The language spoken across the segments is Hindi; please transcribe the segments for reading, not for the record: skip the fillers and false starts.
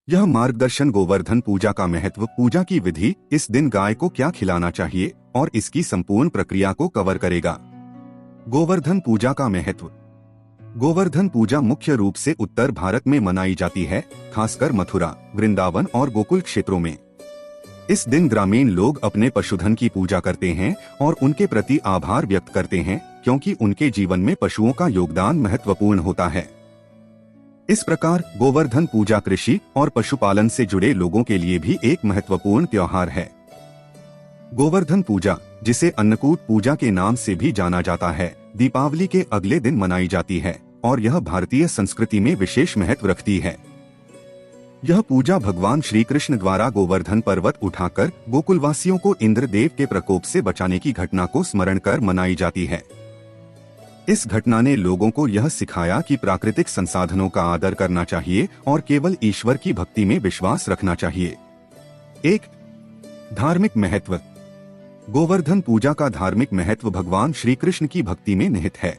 यह मार्गदर्शन गोवर्धन पूजा का महत्व, पूजा की विधि, इस दिन गाय को क्या खिलाना चाहिए और इसकी संपूर्ण प्रक्रिया को कवर करेगा। गोवर्धन पूजा का महत्व। गोवर्धन पूजा मुख्य रूप से उत्तर भारत में मनाई जाती है, खासकर मथुरा, वृंदावन और गोकुल क्षेत्रों में। इस दिन ग्रामीण लोग अपने पशुधन की पूजा करते हैं और उनके प्रति आभार व्यक्त करते हैं, क्योंकि उनके जीवन में पशुओं का योगदान महत्वपूर्ण होता है। इस प्रकार गोवर्धन पूजा कृषि और पशुपालन से जुड़े लोगों के लिए भी एक महत्वपूर्ण त्योहार है। गोवर्धन पूजा, जिसे अन्नकूट पूजा के नाम से भी जाना जाता है, दीपावली के अगले दिन मनाई जाती है और यह भारतीय संस्कृति में विशेष महत्व रखती है। यह पूजा भगवान श्री कृष्ण द्वारा गोवर्धन पर्वत उठाकर गोकुलवासियों को इंद्रदेव के प्रकोप से बचाने की घटना को स्मरण कर मनाई जाती है। इस घटना ने लोगों को यह सिखाया कि प्राकृतिक संसाधनों का आदर करना चाहिए और केवल ईश्वर की भक्ति में विश्वास रखना चाहिए। एक धार्मिक महत्व। गोवर्धन पूजा का धार्मिक महत्व भगवान श्री कृष्ण की भक्ति में निहित है।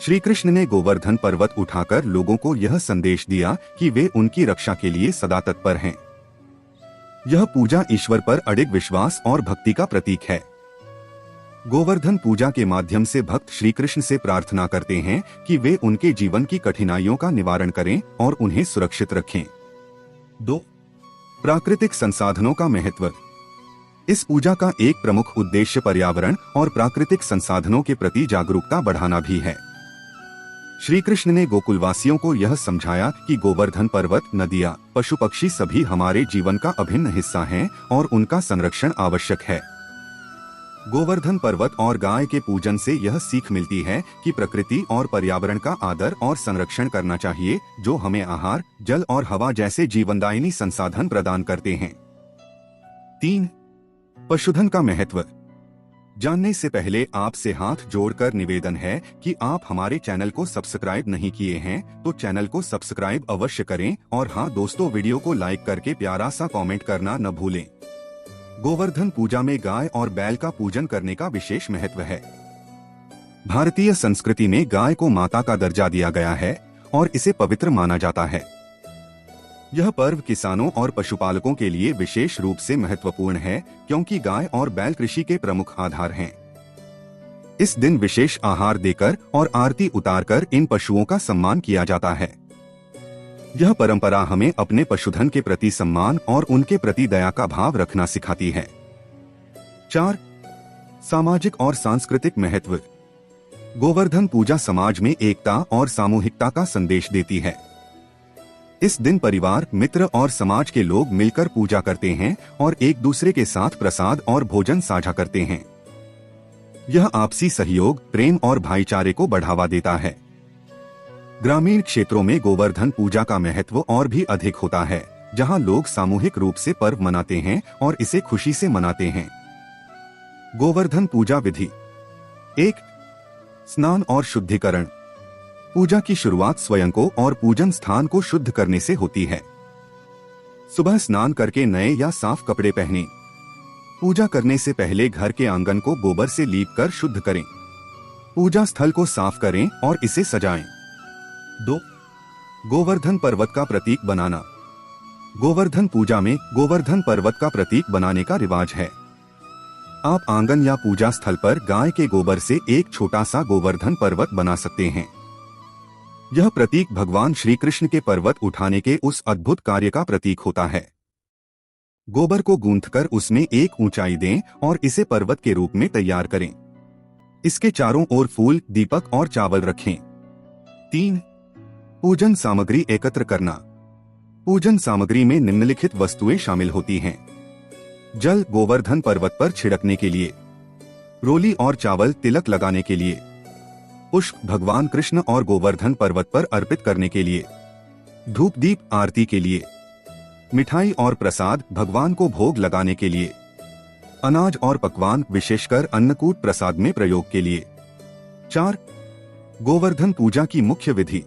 श्री कृष्ण ने गोवर्धन पर्वत उठाकर लोगों को यह संदेश दिया कि वे उनकी रक्षा के लिए सदा तत्पर हैं। यह पूजा ईश्वर पर अडिग विश्वास और भक्ति का प्रतीक है। गोवर्धन पूजा के माध्यम से भक्त श्री कृष्ण से प्रार्थना करते हैं कि वे उनके जीवन की कठिनाइयों का निवारण करें और उन्हें सुरक्षित रखें। 2. प्राकृतिक संसाधनों का महत्व। इस पूजा का एक प्रमुख उद्देश्य पर्यावरण और प्राकृतिक संसाधनों के प्रति जागरूकता बढ़ाना भी है। श्री कृष्ण ने गोकुलवासियों को यह समझाया कि गोवर्धन पर्वत, नदियां, पशु पक्षी सभी हमारे जीवन का अभिन्न हिस्सा हैं और उनका संरक्षण आवश्यक है। गोवर्धन पर्वत और गाय के पूजन से यह सीख मिलती है कि प्रकृति और पर्यावरण का आदर और संरक्षण करना चाहिए, जो हमें आहार, जल और हवा जैसे जीवनदायिनी संसाधन प्रदान करते हैं। 3. पशुधन का महत्व। जानने से पहले आपसे हाथ जोड़कर निवेदन है कि आप हमारे चैनल को सब्सक्राइब नहीं किए हैं तो चैनल को सब्सक्राइब अवश्य करें और हाँ दोस्तों, वीडियो को लाइक करके प्यारा सा कमेंट करना न भूलें। गोवर्धन पूजा में गाय और बैल का पूजन करने का विशेष महत्व है। भारतीय संस्कृति में गाय को माता का दर्जा दिया गया है और इसे पवित्र माना जाता है। यह पर्व किसानों और पशुपालकों के लिए विशेष रूप से महत्वपूर्ण है, क्योंकि गाय और बैल कृषि के प्रमुख आधार हैं। इस दिन विशेष आहार देकर और आरती उतारकर इन पशुओं का सम्मान किया जाता है। यह परंपरा हमें अपने पशुधन के प्रति सम्मान और उनके प्रति दया का भाव रखना सिखाती है। 4. सामाजिक और सांस्कृतिक महत्व। गोवर्धन पूजा समाज में एकता और सामूहिकता का संदेश देती है। इस दिन परिवार, मित्र और समाज के लोग मिलकर पूजा करते हैं और एक दूसरे के साथ प्रसाद और भोजन साझा करते हैं। यह आपसी सहयोग, प्रेम और भाईचारे को बढ़ावा देता है। ग्रामीण क्षेत्रों में गोवर्धन पूजा का महत्व और भी अधिक होता है, जहां लोग सामूहिक रूप से पर्व मनाते हैं और इसे खुशी से मनाते हैं। गोवर्धन पूजा विधि। 1. स्नान और शुद्धिकरण। पूजा की शुरुआत स्वयं को और पूजन स्थान को शुद्ध करने से होती है। सुबह स्नान करके नए या साफ कपड़े पहनें। पूजा करने से पहले घर के आंगन को गोबर से लीपकर शुद्ध करें। पूजा स्थल को साफ करें और इसे सजाएं। 2. गोवर्धन पर्वत का प्रतीक बनाना। गोवर्धन पूजा में गोवर्धन पर्वत का प्रतीक बनाने का रिवाज है। आप आंगन या पूजा स्थल पर गाय के गोबर से एक छोटा सा गोवर्धन पर्वत बना सकते हैं। यह प्रतीक भगवान श्री कृष्ण के पर्वत उठाने के उस अद्भुत कार्य का प्रतीक होता है। गोबर को गूंथकर उसमें एक ऊंचाई दें और इसे पर्वत के रूप में तैयार करें। इसके चारों ओर फूल, दीपक और चावल रखें। 3. पूजन सामग्री एकत्र करना। पूजन सामग्री में निम्नलिखित वस्तुएं शामिल होती हैं। जल गोवर्धन पर्वत पर छिड़कने के लिए, रोली और चावल तिलक लगाने के लिए, पुष्प भगवान कृष्ण और गोवर्धन पर्वत पर अर्पित करने के लिए, धूप दीप आरती के लिए, मिठाई और प्रसाद भगवान को भोग लगाने के लिए, अनाज और पकवान विशेषकर अन्नकूट प्रसाद में प्रयोग के लिए। 4. गोवर्धन पूजा की मुख्य विधि।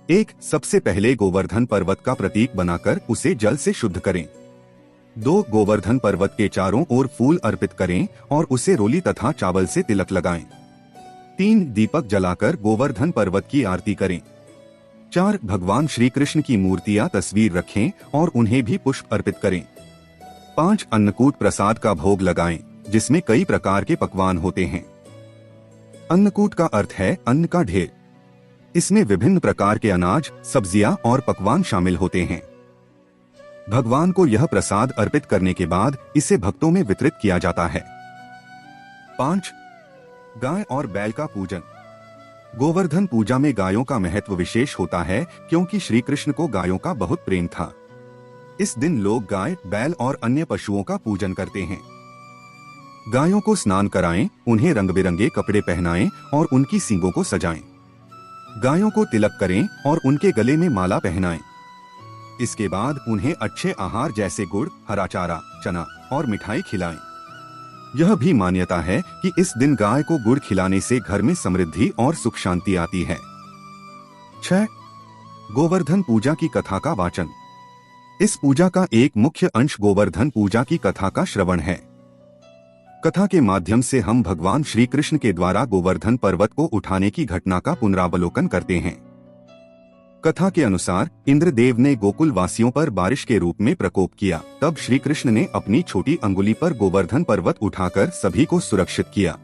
1. सबसे पहले गोवर्धन पर्वत का प्रतीक बनाकर उसे जल से शुद्ध करें। 2. गोवर्धन पर्वत के चारों ओर फूल अर्पित करें और उसे रोली तथा चावल से तिलक लगाएं। 3. दीपक जलाकर गोवर्धन पर्वत की आरती करें। 4. भगवान श्री कृष्ण की मूर्तियां तस्वीर रखें और उन्हें भी पुष्प अर्पित करें। 5. अन्नकूट प्रसाद का भोग लगाएं, जिसमें कई प्रकार के पकवान होते हैं। अन्नकूट का अर्थ है अन्न का ढेर। इसमें विभिन्न प्रकार के अनाज, सब्जियां और पकवान शामिल होते हैं। भगवान को यह प्रसाद अर्पित करने के बाद इसे भक्तों में वितरित किया जाता है। 5. गाय और बैल का पूजन। गोवर्धन पूजा में गायों का महत्व विशेष होता है, क्योंकि श्री कृष्ण को गायों का बहुत प्रेम था। इस दिन लोग गाय, बैल और अन्य पशुओं का पूजन करते हैं। गायों को स्नान कराएं, उन्हें रंग बिरंगे कपड़े पहनाएं और उनकी सींगों को सजाएं। गायों को तिलक करें और उनके गले में माला पहनाएं। इसके बाद उन्हें अच्छे आहार जैसे गुड़, हरा चारा, चना और मिठाई खिलाएं। यह भी मान्यता है कि इस दिन गाय को गुड़ खिलाने से घर में समृद्धि और सुख शांति आती है। 6. गोवर्धन पूजा की कथा का वाचन। इस पूजा का एक मुख्य अंश गोवर्धन पूजा की कथा का श्रवण है। कथा के माध्यम से हम भगवान श्री कृष्ण के द्वारा गोवर्धन पर्वत को उठाने की घटना का पुनरावलोकन करते हैं। कथा के अनुसार इंद्रदेव ने गोकुल वासियों पर बारिश के रूप में प्रकोप किया। तब श्री कृष्ण ने अपनी छोटी अंगुली पर गोवर्धन पर्वत उठाकर सभी को सुरक्षित किया।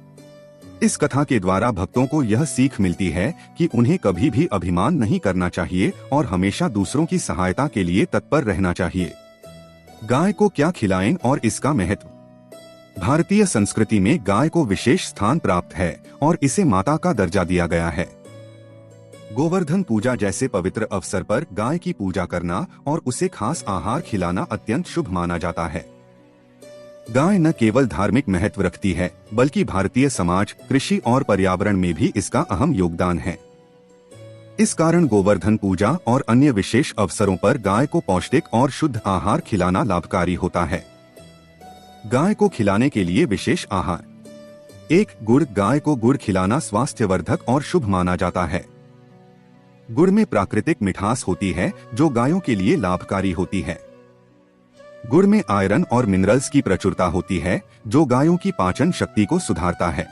इस कथा के द्वारा भक्तों को यह सीख मिलती है कि उन्हें कभी भी अभिमान नहीं करना चाहिए और हमेशा दूसरों की सहायता के लिए तत्पर रहना चाहिए। गाय को क्या खिलाएं और इसका महत्व। भारतीय संस्कृति में गाय को विशेष स्थान प्राप्त है और इसे माता का दर्जा दिया गया है। गोवर्धन पूजा जैसे पवित्र अवसर पर गाय की पूजा करना और उसे खास आहार खिलाना अत्यंत शुभ माना जाता है। गाय न केवल धार्मिक महत्व रखती है, बल्कि भारतीय समाज, कृषि और पर्यावरण में भी इसका अहम योगदान है। इस कारण गोवर्धन पूजा और अन्य विशेष अवसरों पर गाय को पौष्टिक और शुद्ध आहार खिलाना लाभकारी होता है। गाय को खिलाने के लिए विशेष आहार। 1. गुड़। गाय को गुड़ खिलाना स्वास्थ्यवर्धक और शुभ माना जाता है। गुड़ में प्राकृतिक मिठास होती है, जो गायों के लिए लाभकारी होती है। गुड़ में आयरन और मिनरल्स की प्रचुरता होती है, जो गायों की पाचन शक्ति को सुधारता है।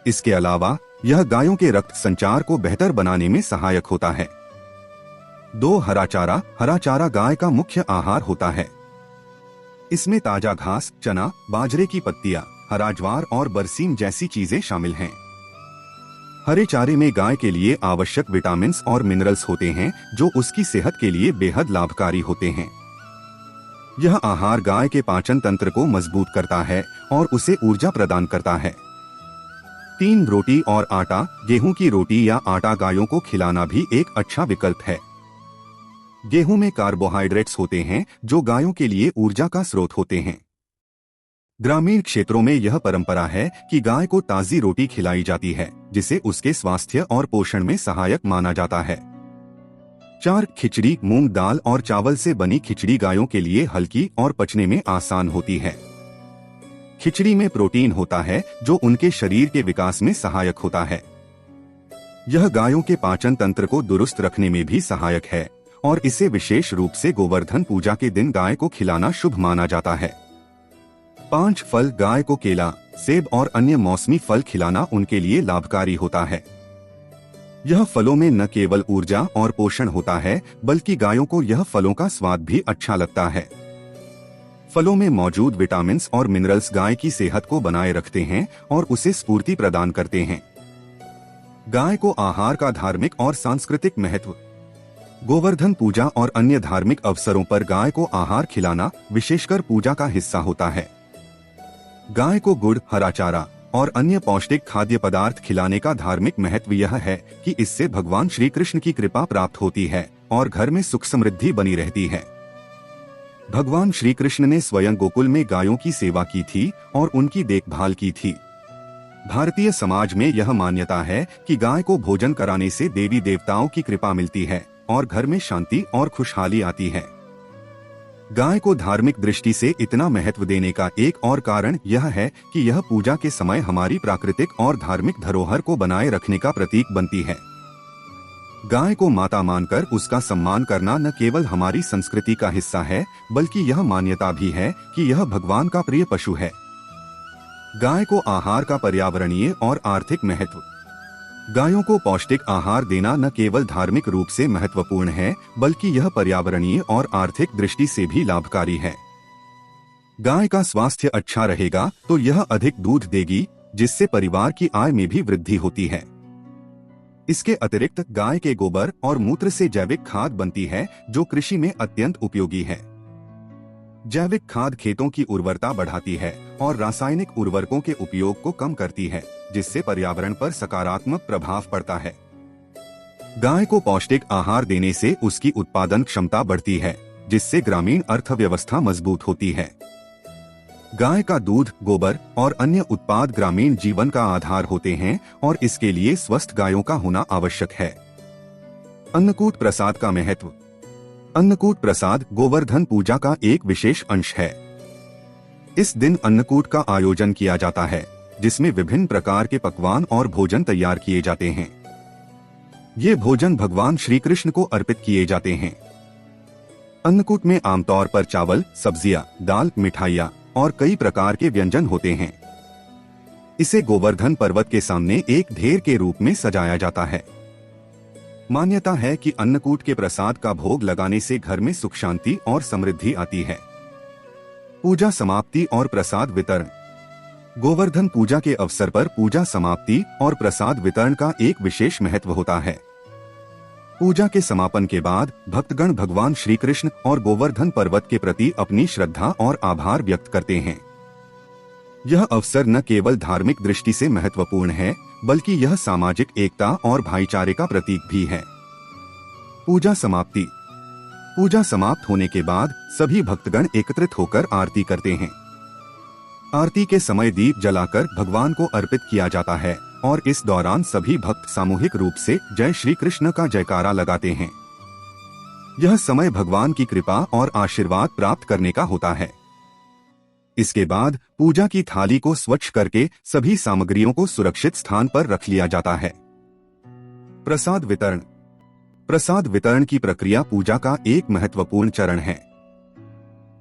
इसके अलावा यह गायों के रक्त संचार को बेहतर बनाने में सहायक होता है। 2. हरा चारा। हरा चारा गाय का मुख्य आहार होता है। इसमें ताजा घास, चना, बाजरे की पत्तियां, हरा ज्वार और बरसीम जैसी चीजें शामिल हैं। हरे चारे में गाय के लिए आवश्यक विटामिन और मिनरल्स होते हैं, जो उसकी सेहत के लिए बेहद लाभकारी होते हैं। यह आहार गाय के पाचन तंत्र को मजबूत करता है और उसे ऊर्जा प्रदान करता है। 3. रोटी और आटा। गेहूं की रोटी या आटा गायों को खिलाना भी एक अच्छा विकल्प है। गेहूं में कार्बोहाइड्रेट्स होते हैं, जो गायों के लिए ऊर्जा का स्रोत होते हैं। ग्रामीण क्षेत्रों में यह परंपरा है कि गाय को ताजी रोटी खिलाई जाती है, जिसे उसके स्वास्थ्य और पोषण में सहायक माना जाता है। 4. खिचड़ी। मूंग दाल और चावल से बनी खिचड़ी गायों के लिए हल्की और पचने में आसान होती है। खिचड़ी में प्रोटीन होता है, जो उनके शरीर के विकास में सहायक होता है। यह गायों के पाचन तंत्र को दुरुस्त रखने में भी सहायक है और इसे विशेष रूप से गोवर्धन पूजा के दिन गाय को खिलाना शुभ माना जाता है। 5. फल। गाय को केला, सेब और अन्य मौसमी फल खिलाना उनके लिए लाभकारी होता है। यह फलों में न केवल ऊर्जा और पोषण होता है, बल्कि गायों को यह फलों का स्वाद भी अच्छा लगता है। फलों में मौजूद विटामिन्स और मिनरल्स गाय की सेहत को बनाए रखते हैं और उसे स्फूर्ति प्रदान करते हैं। गाय को आहार का धार्मिक और सांस्कृतिक महत्व। गोवर्धन पूजा और अन्य धार्मिक अवसरों पर गाय को आहार खिलाना विशेषकर पूजा का हिस्सा होता है। गाय को गुड़, हरा चारा और अन्य पौष्टिक खाद्य पदार्थ खिलाने का धार्मिक महत्व यह है कि इससे भगवान श्री कृष्ण की कृपा प्राप्त होती है और घर में सुख समृद्धि बनी रहती है। भगवान श्री कृष्ण ने स्वयं गोकुल में गायों की सेवा की थी और उनकी देखभाल की थी। भारतीय समाज में यह मान्यता है कि गाय को भोजन कराने से देवी देवताओं की कृपा मिलती है और घर में शांति और खुशहाली आती है। गाय को धार्मिक दृष्टि से इतना महत्व देने का एक और कारण यह है कि यह पूजा के समय हमारी प्राकृतिक और धार्मिक धरोहर को बनाए रखने का प्रतीक बनती है। गाय को माता मानकर उसका सम्मान करना न केवल हमारी संस्कृति का हिस्सा है, बल्कि यह मान्यता भी है कि यह भगवान का प्रिय पशु है। गाय को आहार का पर्यावरणीय और आर्थिक महत्व। गायों को पौष्टिक आहार देना न केवल धार्मिक रूप से महत्वपूर्ण है, बल्कि यह पर्यावरणीय और आर्थिक दृष्टि से भी लाभकारी है। गाय का स्वास्थ्य अच्छा रहेगा तो यह अधिक दूध देगी, जिससे परिवार की आय में भी वृद्धि होती है। इसके अतिरिक्त गाय के गोबर और मूत्र से जैविक खाद बनती है, जो कृषि में अत्यंत उपयोगी है। जैविक खाद खेतों की उर्वरता बढ़ाती है और रासायनिक उर्वरकों के उपयोग को कम करती है, जिससे पर्यावरण पर सकारात्मक प्रभाव पड़ता है। गाय को पौष्टिक आहार देने से उसकी उत्पादन क्षमता बढ़ती है, जिससे ग्रामीण अर्थव्यवस्था मजबूत होती है। गाय का दूध, गोबर और अन्य उत्पाद ग्रामीण जीवन का आधार होते हैं और इसके लिए स्वस्थ गायों का होना आवश्यक है। अन्नकूट प्रसाद का महत्व। अन्नकूट प्रसाद गोवर्धन पूजा का एक विशेष अंश है। इस दिन अन्नकूट का आयोजन किया जाता है, जिसमें विभिन्न प्रकार के पकवान और भोजन तैयार किए जाते हैं। ये भोजन भगवान श्री कृष्ण को अर्पित किए जाते हैं। अन्नकूट में आमतौर पर चावल, सब्जियां, दाल, मिठाइयाँ और कई प्रकार के व्यंजन होते हैं। इसे गोवर्धन पर्वत के सामने एक ढेर के रूप में सजाया जाता है। मान्यता है कि अन्नकूट के प्रसाद का भोग लगाने से घर में सुख शांति और समृद्धि आती है। पूजा समाप्ति और प्रसाद वितरण। गोवर्धन पूजा के अवसर पर पूजा समाप्ति और प्रसाद वितरण का एक विशेष महत्व होता है। पूजा के समापन के बाद भक्तगण भगवान श्री कृष्ण और गोवर्धन पर्वत के प्रति अपनी श्रद्धा और आभार व्यक्त करते हैं। यह अवसर न केवल धार्मिक दृष्टि से महत्वपूर्ण है, बल्कि यह सामाजिक एकता और भाईचारे का प्रतीक भी है। पूजा समाप्ति। पूजा समाप्त होने के बाद सभी भक्तगण एकत्रित होकर आरती करते हैं। आरती के समय दीप जलाकर भगवान को अर्पित किया जाता है और इस दौरान सभी भक्त सामूहिक रूप से जय श्री कृष्ण का जयकारा लगाते हैं। यह समय भगवान की कृपा और आशीर्वाद प्राप्त करने का होता है। इसके बाद पूजा की थाली को स्वच्छ करके सभी सामग्रियों को सुरक्षित स्थान पर रख लिया जाता है। प्रसाद वितरण। प्रसाद वितरण की प्रक्रिया पूजा का एक महत्वपूर्ण चरण है।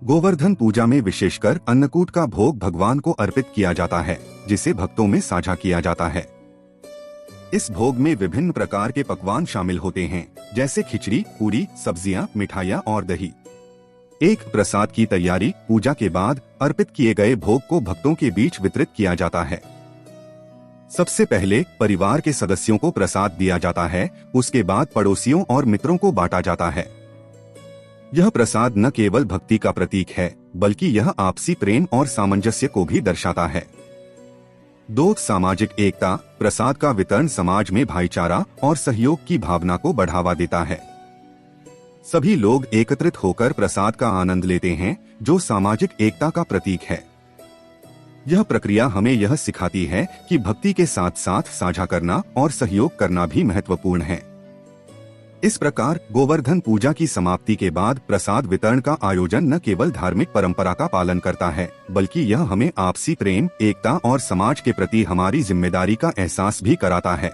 गोवर्धन पूजा में विशेषकर अन्नकूट का भोग भगवान को अर्पित किया जाता है, जिसे भक्तों में साझा किया जाता है। इस भोग में विभिन्न प्रकार के पकवान शामिल होते हैं, जैसे खिचड़ी, पूरी, सब्जियां, मिठाइयां और दही। एक प्रसाद की तैयारी पूजा के बाद अर्पित किए गए भोग को भक्तों के बीच वितरित किया जाता है। सबसे पहले परिवार के सदस्यों को प्रसाद दिया जाता है, उसके बाद पड़ोसियों और मित्रों को बांटा जाता है। यह प्रसाद न केवल भक्ति का प्रतीक है, बल्कि यह आपसी प्रेम और सामंजस्य को भी दर्शाता है। 2. सामाजिक एकता। प्रसाद का वितरण समाज में भाईचारा और सहयोग की भावना को बढ़ावा देता है। सभी लोग एकत्रित होकर प्रसाद का आनंद लेते हैं, जो सामाजिक एकता का प्रतीक है। यह प्रक्रिया हमें यह सिखाती है कि भक्ति के साथ साथ साझा करना और सहयोग करना भी महत्वपूर्ण है। इस प्रकार गोवर्धन पूजा की समाप्ति के बाद प्रसाद वितरण का आयोजन न केवल धार्मिक परंपरा का पालन करता है, बल्कि यह हमें आपसी प्रेम, एकता और समाज के प्रति हमारी जिम्मेदारी का एहसास भी कराता है।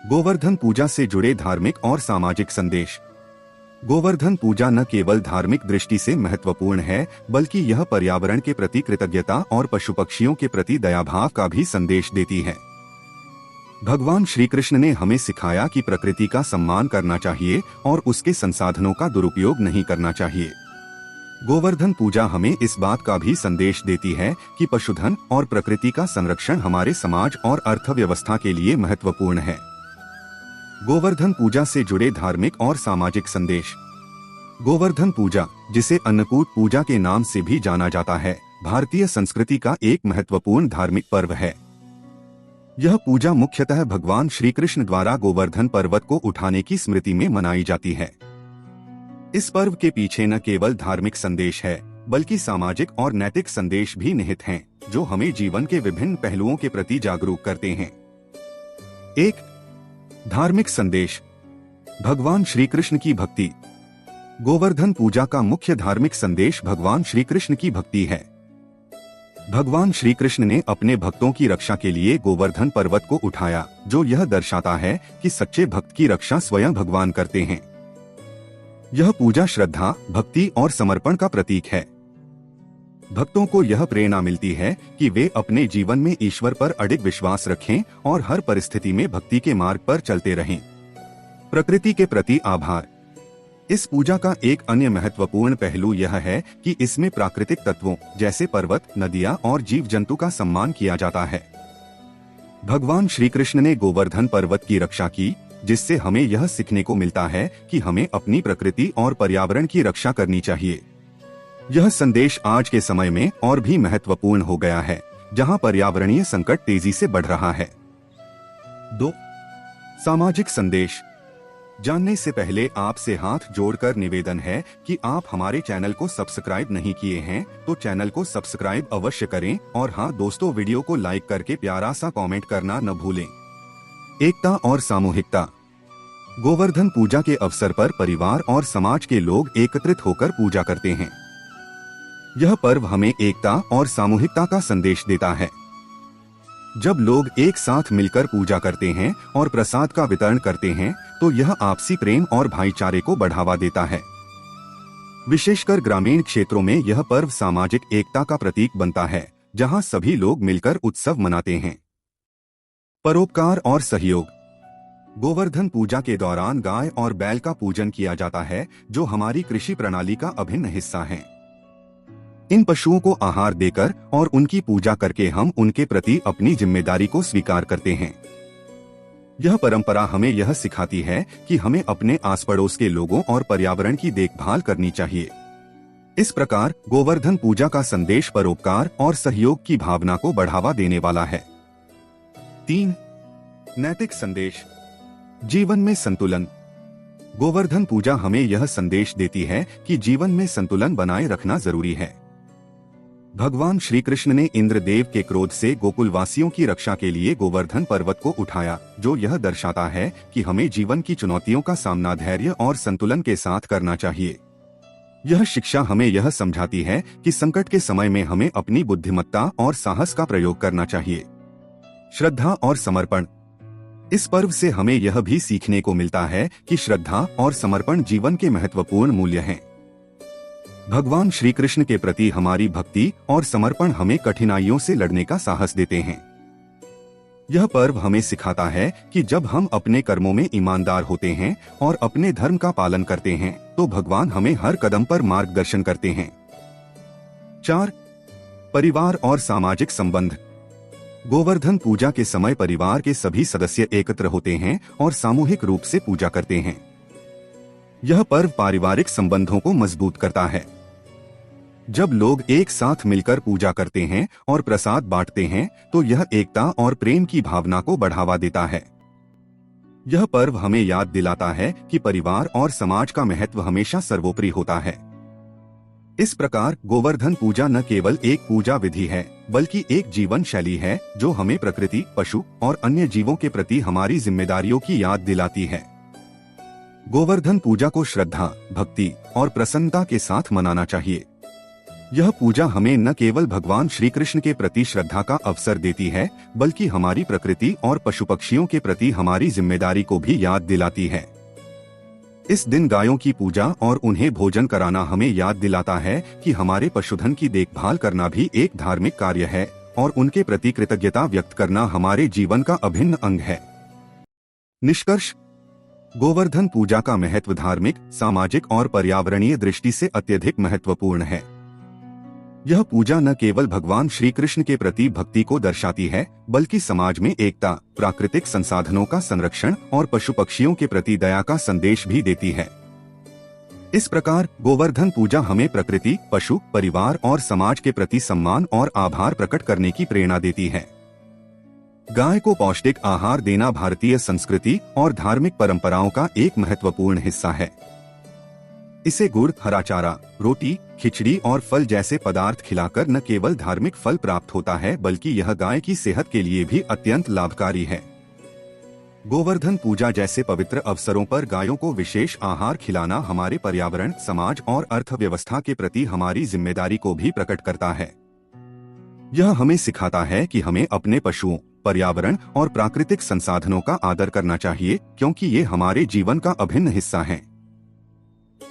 गोवर्धन पूजा से जुड़े धार्मिक और सामाजिक संदेश। गोवर्धन पूजा न केवल धार्मिक दृष्टि से महत्वपूर्ण है, बल्कि यह पर्यावरण के प्रति कृतज्ञता और पशु पक्षियों के प्रति दयाभाव का भी संदेश देती है। भगवान श्री कृष्ण ने हमें सिखाया कि प्रकृति का सम्मान करना चाहिए और उसके संसाधनों का दुरुपयोग नहीं करना चाहिए। गोवर्धन पूजा हमें इस बात का भी संदेश देती है कि पशुधन और प्रकृति का संरक्षण हमारे समाज और अर्थव्यवस्था के लिए महत्वपूर्ण है। गोवर्धन पूजा से जुड़े धार्मिक और सामाजिक संदेश। गोवर्धन पूजा, जिसे अन्नकूट पूजा के नाम से भी जाना जाता है, भारतीय संस्कृति का एक महत्वपूर्ण धार्मिक पर्व है। यह पूजा मुख्यतः भगवान श्री कृष्ण द्वारा गोवर्धन पर्वत को उठाने की स्मृति में मनाई जाती है। इस पर्व के पीछे न केवल धार्मिक संदेश है, बल्कि सामाजिक और नैतिक संदेश भी निहित हैं, जो हमें जीवन के विभिन्न पहलुओं के प्रति जागरूक करते हैं। 1. धार्मिक संदेश। भगवान श्री कृष्ण की भक्ति। गोवर्धन पूजा का मुख्य धार्मिक संदेश भगवान श्री कृष्ण की भक्ति है। भगवान श्री कृष्ण ने अपने भक्तों की रक्षा के लिए गोवर्धन पर्वत को उठाया, जो यह दर्शाता है कि सच्चे भक्त की रक्षा स्वयं भगवान करते हैं। यह पूजा श्रद्धा, भक्ति और समर्पण का प्रतीक है। भक्तों को यह प्रेरणा मिलती है कि वे अपने जीवन में ईश्वर पर अडिग विश्वास रखें और हर परिस्थिति में भक्ति के मार्ग पर चलते रहें। प्रकृति के प्रति आभार। इस पूजा का एक अन्य महत्वपूर्ण पहलू यह है कि इसमें प्राकृतिक तत्वों जैसे पर्वत, नदियां और जीव जंतु का सम्मान किया जाता है। भगवान श्री कृष्ण ने गोवर्धन पर्वत की रक्षा की, जिससे हमें यह सीखने को मिलता है कि हमें अपनी प्रकृति और पर्यावरण की रक्षा करनी चाहिए। यह संदेश आज के समय में और भी महत्वपूर्ण हो गया है, जहां पर्यावरणीय संकट तेजी से बढ़ रहा है। 2. सामाजिक संदेश। जानने से पहले आपसे हाथ जोड़कर निवेदन है कि आप हमारे चैनल को सब्सक्राइब नहीं किए हैं तो चैनल को सब्सक्राइब अवश्य करें और हाँ दोस्तों, वीडियो को लाइक करके प्यारा सा कमेंट करना न भूलें। एकता और सामूहिकता। गोवर्धन पूजा के अवसर पर परिवार और समाज के लोग एकत्रित होकर पूजा करते हैं। यह पर्व हमें एकता और सामूहिकता का संदेश देता है। जब लोग एक साथ मिलकर पूजा करते हैं और प्रसाद का वितरण करते हैं तो यह आपसी प्रेम और भाईचारे को बढ़ावा देता है। विशेषकर ग्रामीण क्षेत्रों में यह पर्व सामाजिक एकता का प्रतीक बनता है, जहां सभी लोग मिलकर उत्सव मनाते हैं। परोपकार और सहयोग। गोवर्धन पूजा के दौरान गाय और बैल का पूजन किया जाता है, जो हमारी कृषि प्रणाली का अभिन्न हिस्सा हैं। इन पशुओं को आहार देकर और उनकी पूजा करके हम उनके प्रति अपनी जिम्मेदारी को स्वीकार करते हैं। यह परंपरा हमें यह सिखाती है कि हमें अपने आस पड़ोस के लोगों और पर्यावरण की देखभाल करनी चाहिए। इस प्रकार गोवर्धन पूजा का संदेश परोपकार और सहयोग की भावना को बढ़ावा देने वाला है। 3. नैतिक संदेश। जीवन में संतुलन। गोवर्धन पूजा हमें यह संदेश देती है कि जीवन में संतुलन बनाए रखना जरूरी है। भगवान श्री कृष्ण ने इंद्रदेव के क्रोध से गोकुलवासियों की रक्षा के लिए गोवर्धन पर्वत को उठाया, जो यह दर्शाता है कि हमें जीवन की चुनौतियों का सामना धैर्य और संतुलन के साथ करना चाहिए। यह शिक्षा हमें यह समझाती है कि संकट के समय में हमें अपनी बुद्धिमत्ता और साहस का प्रयोग करना चाहिए। श्रद्धा और समर्पण। इस पर्व से हमें यह भी सीखने को मिलता है कि श्रद्धा और समर्पण जीवन के महत्वपूर्ण मूल्य हैं। भगवान श्री कृष्ण के प्रति हमारी भक्ति और समर्पण हमें कठिनाइयों से लड़ने का साहस देते हैं। यह पर्व हमें सिखाता है कि जब हम अपने कर्मों में ईमानदार होते हैं और अपने धर्म का पालन करते हैं तो भगवान हमें हर कदम पर मार्गदर्शन करते हैं। 4. परिवार और सामाजिक संबंध। गोवर्धन पूजा के समय परिवार के सभी सदस्य एकत्र होते हैं और सामूहिक रूप से पूजा करते हैं। यह पर्व पारिवारिक संबंधों को मजबूत करता है। जब लोग एक साथ मिलकर पूजा करते हैं और प्रसाद बांटते हैं तो यह एकता और प्रेम की भावना को बढ़ावा देता है। यह पर्व हमें याद दिलाता है कि परिवार और समाज का महत्व हमेशा सर्वोपरि होता है। इस प्रकार गोवर्धन पूजा न केवल एक पूजा विधि है, बल्कि एक जीवन शैली है जो हमें प्रकृति, पशु और अन्य जीवों के प्रति हमारी जिम्मेदारियों की याद दिलाती है। गोवर्धन पूजा को श्रद्धा, भक्ति और प्रसन्नता के साथ मनाना चाहिए। यह पूजा हमें न केवल भगवान श्री कृष्ण के प्रति श्रद्धा का अवसर देती है, बल्कि हमारी प्रकृति और पशु पक्षियों के प्रति हमारी जिम्मेदारी को भी याद दिलाती है। इस दिन गायों की पूजा और उन्हें भोजन कराना हमें याद दिलाता है कि हमारे पशुधन की देखभाल करना भी एक धार्मिक कार्य है और उनके प्रति कृतज्ञता व्यक्त करना हमारे जीवन का अभिन्न अंग है। निष्कर्ष। गोवर्धन पूजा का महत्व धार्मिक, सामाजिक और पर्यावरणीय दृष्टि से अत्यधिक महत्वपूर्ण है। यह पूजा न केवल भगवान श्री कृष्ण के प्रति भक्ति को दर्शाती है, बल्कि समाज में एकता, प्राकृतिक संसाधनों का संरक्षण और पशु पक्षियों के प्रति दया का संदेश भी देती है। इस प्रकार गोवर्धन पूजा हमें प्रकृति, पशु, परिवार और समाज के प्रति सम्मान और आभार प्रकट करने की प्रेरणा देती है। गाय को पौष्टिक आहार देना भारतीय संस्कृति और धार्मिक परंपराओं का एक महत्वपूर्ण हिस्सा है। इसे गुड़, हरा चारा, रोटी, खिचड़ी और फल जैसे पदार्थ खिलाकर न केवल धार्मिक फल प्राप्त होता है, बल्कि यह गाय की सेहत के लिए भी अत्यंत लाभकारी है। गोवर्धन पूजा जैसे पवित्र अवसरों पर गायों को विशेष आहार खिलाना हमारे पर्यावरण, समाज और अर्थव्यवस्था के प्रति हमारी जिम्मेदारी को भी प्रकट करता है। यह हमें सिखाता है कि हमें अपने पशुओं, पर्यावरण और प्राकृतिक संसाधनों का आदर करना चाहिए, क्योंकि ये हमारे जीवन का अभिन्न हिस्सा हैं।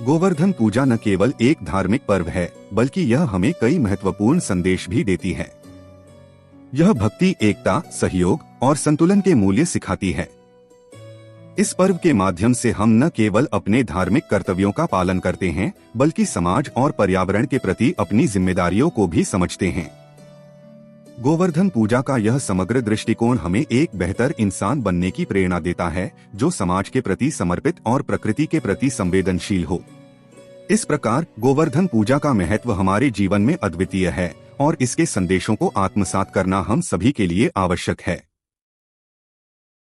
गोवर्धन पूजा न केवल एक धार्मिक पर्व है, बल्कि यह हमें कई महत्वपूर्ण संदेश भी देती है। यह भक्ति, एकता, सहयोग और संतुलन के मूल्य सिखाती है। इस पर्व के माध्यम से हम न केवल अपने धार्मिक कर्तव्यों का पालन करते हैं, बल्कि समाज और पर्यावरण के प्रति अपनी जिम्मेदारियों को भी समझते हैं। गोवर्धन पूजा का यह समग्र दृष्टिकोण हमें एक बेहतर इंसान बनने की प्रेरणा देता है, जो समाज के प्रति समर्पित और प्रकृति के प्रति संवेदनशील हो। इस प्रकार गोवर्धन पूजा का महत्व हमारे जीवन में अद्वितीय है और इसके संदेशों को आत्मसात करना हम सभी के लिए आवश्यक है।